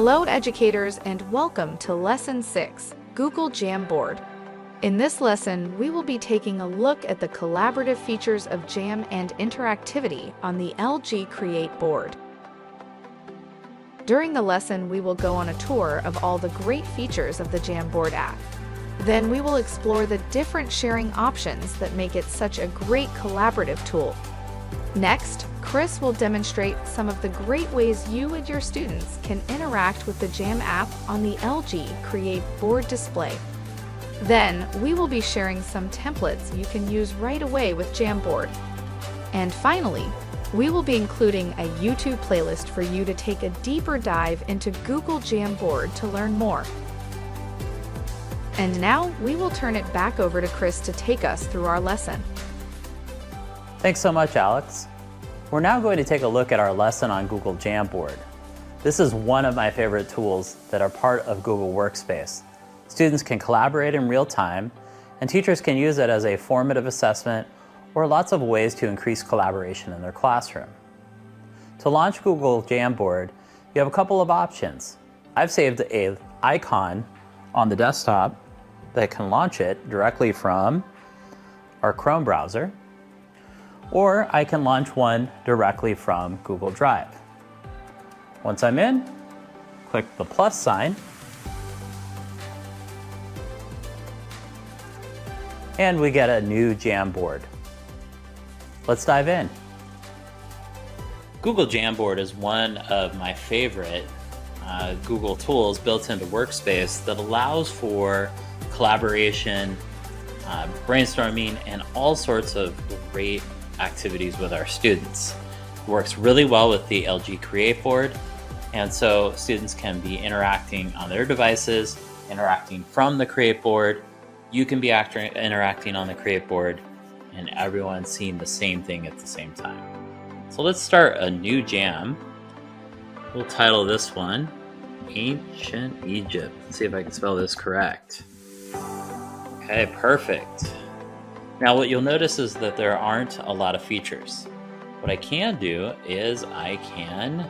Hello educators and welcome to Lesson 6, Google Jamboard. In this lesson, we will be taking a look at the collaborative features of Jam and interactivity on the LG Create board. During the lesson, we will go on a tour of all the great features of the Jamboard app. Then we will explore the different sharing options that make it such a great collaborative tool. Next, Chris will demonstrate some of the great ways you and your students can interact with the Jam app on the LG Create board display. Then, we will be sharing some templates you can use right away with Jamboard. And finally, we will be including a YouTube playlist for you to take a deeper dive into Google Jamboard to learn more. And now, we will turn it back over to Chris to take us through our lesson. Thanks so much, Alex. We're now going to take a look at our lesson on Google Jamboard. This is one of my favorite tools that are part of Google Workspace. Students can collaborate in real time, and teachers can use it as a formative assessment or lots of ways to increase collaboration in their classroom. To launch Google Jamboard, you have a couple of options. I've saved an icon on the desktop that can launch it directly from our Chrome browser, or I can launch one directly from Google Drive. Once I'm in, click the plus sign, and we get a new Jamboard. Let's dive in. Google Jamboard is one of my favorite Google tools built into Workspace that allows for collaboration, brainstorming, and all sorts of great activities with our students. It works really well with the LG Create board, and so students can be interacting on their devices, interacting from the Create board. You can be interacting on the Create board, and everyone's seeing the same thing at the same time. So let's start a new jam. We'll title this one Ancient Egypt. Let's see if I can spell this correct. Okay, perfect. Now what you'll notice is that there aren't a lot of features. What I can do is I can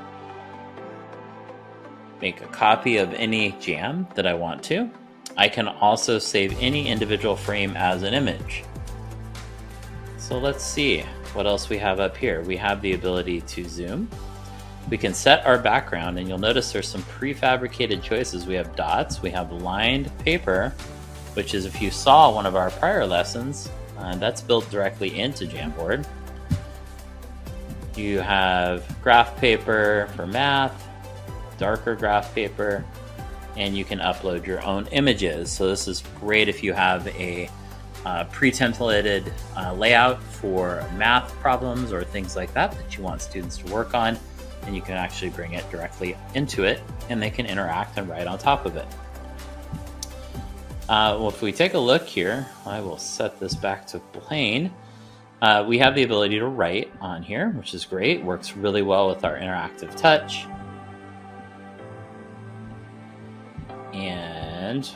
make a copy of any jam that I want to. I can also save any individual frame as an image. So let's see what else we have up here. We have the ability to zoom. We can set our background, and you'll notice there's some prefabricated choices. We have dots, we have lined paper, which is, if you saw one of our prior lessons, that's built directly into Jamboard. You have graph paper for math, darker graph paper, and you can upload your own images. So this is great if you have a pre-templated layout for math problems or things like that you want students to work on, and you can actually bring it directly into it, and they can interact and write on top of it. Well, if we take a look here, I will set this back to plain. We have the ability to write on here, which is great. Works really well with our interactive touch. And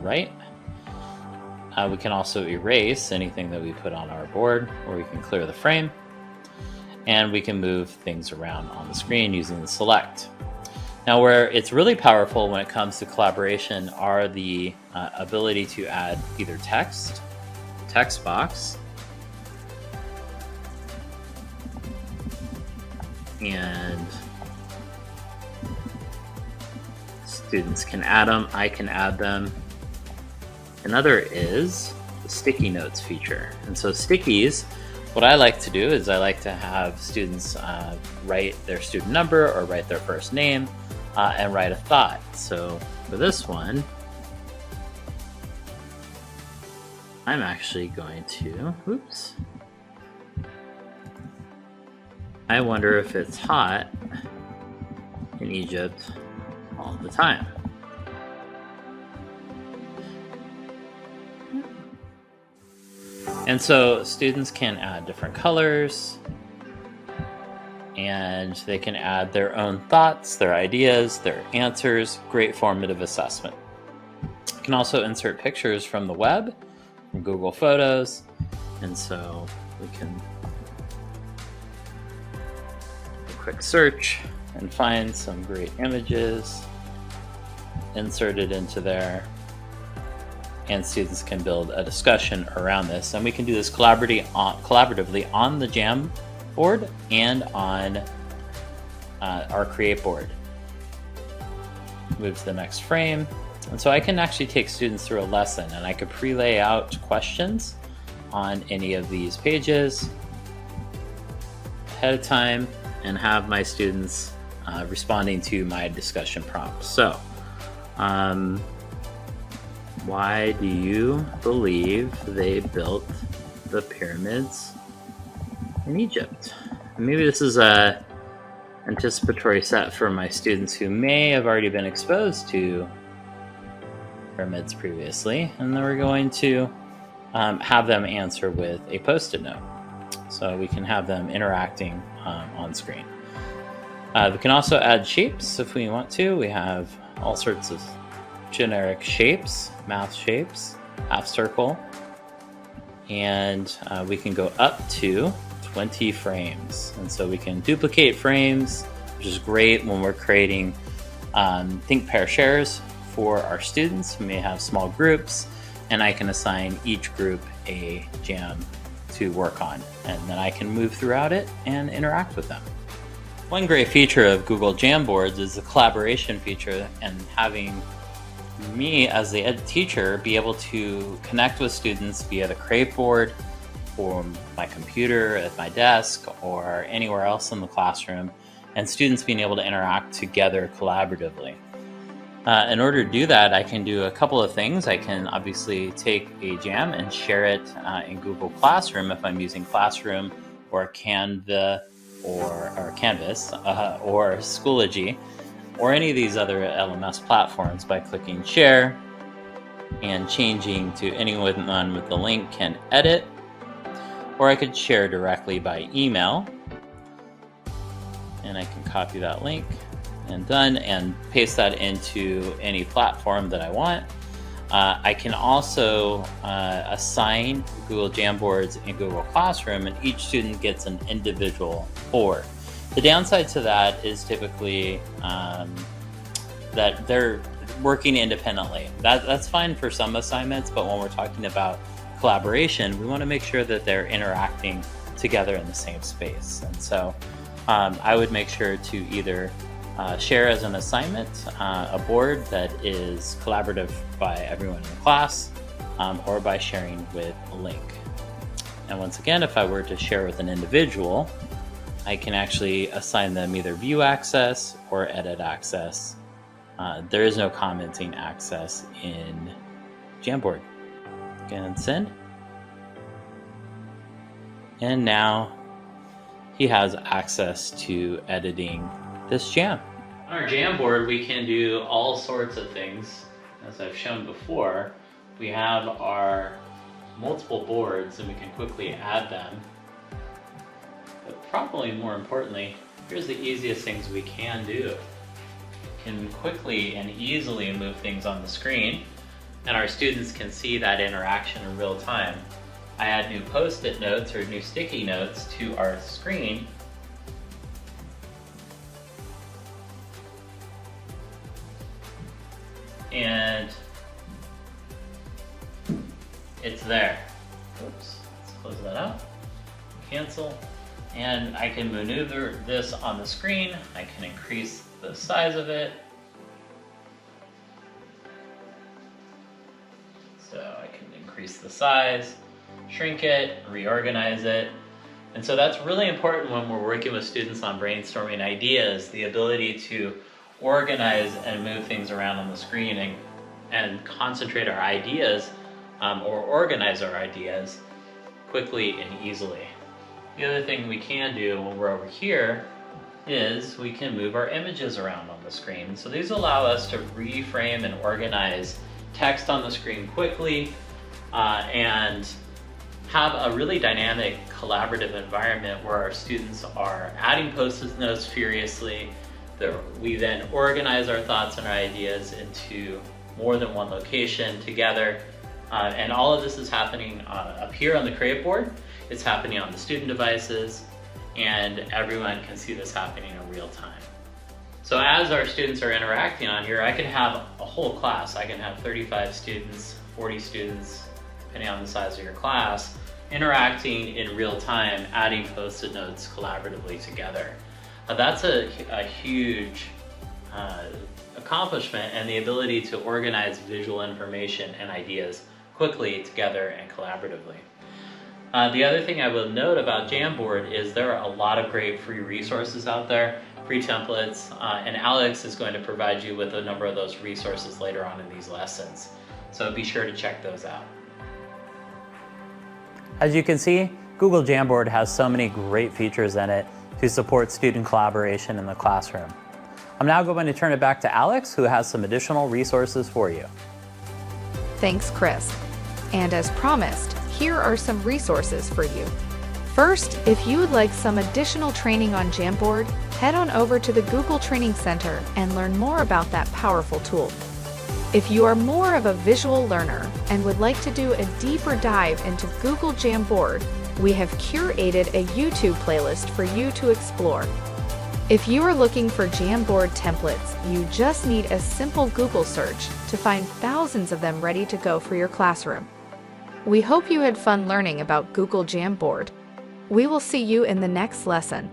right. We can also erase anything that we put on our board, or we can clear the frame. And we can move things around on the screen using the select. Now, where it's really powerful when it comes to collaboration are the ability to add either text box, and students can add them, I can add them. Another is the sticky notes feature. And so stickies, what I like to do is I like to have students write their student number or write their first name and write a thought. So for this one, I'm actually going to, oops. I wonder if it's hot in Egypt all the time. And so students can add different colors, and they can add their own thoughts, their ideas, their answers. Great formative assessment. You can also insert pictures from the web, from Google Photos, and so we can do a quick search and find some great images, insert it into there, and students can build a discussion around this. And we can do this collaboratively on the Jamboard and on our Create board. Move to the next frame. And so I can actually take students through a lesson, and I could pre-lay out questions on any of these pages ahead of time and have my students responding to my discussion prompts. So, why do you believe they built the pyramids in Egypt? Maybe this is a anticipatory set for my students who may have already been exposed to pyramids previously, and then we're going to have them answer with a post-it note. So we can have them interacting on screen. We can also add shapes if we want to. We have all sorts of generic shapes, math shapes, half circle, and we can go up to 20 frames. And so we can duplicate frames, which is great when we're creating think pair shares for our students. We may have small groups, and I can assign each group a jam to work on, and then I can move throughout it and interact with them. One great feature of Google Jamboards is the collaboration feature, and having me as the ed teacher be able to connect with students via the Create board or my computer at my desk or anywhere else in the classroom, and students being able to interact together collaboratively. In order to do that, I can do a couple of things. I can obviously take a jam and share it in Google Classroom if I'm using Classroom or Canva or Canvas or Schoology or any of these other LMS platforms by clicking share and changing to anyone with the link can edit, or I could share directly by email, and I can copy that link and done and paste that into any platform that I want. I can also assign Google Jamboards in Google Classroom, and each student gets an individual board. The downside to that is typically that they're working independently. That's fine for some assignments, but when we're talking about collaboration, we want to make sure that they're interacting together in the same space. And so I would make sure to either share as an assignment a board that is collaborative by everyone in the class, or by sharing with a link. And once again, if I were to share with an individual, I can actually assign them either view access or edit access. There is no commenting access in Jamboard. Again, and send. And now he has access to editing this jam. On our Jamboard, we can do all sorts of things. As I've shown before, we have our multiple boards and we can quickly add them. But probably more importantly, here's the easiest things we can do. We can quickly and easily move things on the screen, and our students can see that interaction in real time. I add new post-it notes or new sticky notes to our screen. And it's there. Oops, let's close that out. Cancel. And I can maneuver this on the screen. I can increase the size of it. So I can increase the size, shrink it, reorganize it. And so that's really important when we're working with students on brainstorming ideas, the ability to organize and move things around on the screen and concentrate our ideas or organize our ideas quickly and easily. The other thing we can do when we're over here is we can move our images around on the screen. So these allow us to reframe and organize text on the screen quickly and have a really dynamic collaborative environment where our students are adding post-it notes furiously. We then organize our thoughts and our ideas into more than one location together. And all of this is happening up here on the Create board. It's happening on the student devices, and everyone can see this happening in real time. So as our students are interacting on here, I can have a whole class. I can have 35 students, 40 students, depending on the size of your class, interacting in real time, adding post-it notes collaboratively together. That's a huge accomplishment, and the ability to organize visual information and ideas quickly together and collaboratively. The other thing I will note about Jamboard is there are a lot of great free resources out there, free templates, and Alex is going to provide you with a number of those resources later on in these lessons. So be sure to check those out. As you can see, Google Jamboard has so many great features in it to support student collaboration in the classroom. I'm now going to turn it back to Alex, who has some additional resources for you. Thanks, Chris. And as promised, here are some resources for you. First, if you would like some additional training on Jamboard, head on over to the Google Training Center and learn more about that powerful tool. If you are more of a visual learner and would like to do a deeper dive into Google Jamboard, we have curated a YouTube playlist for you to explore. If you are looking for Jamboard templates, you just need a simple Google search to find thousands of them ready to go for your classroom. We hope you had fun learning about Google Jamboard. We will see you in the next lesson.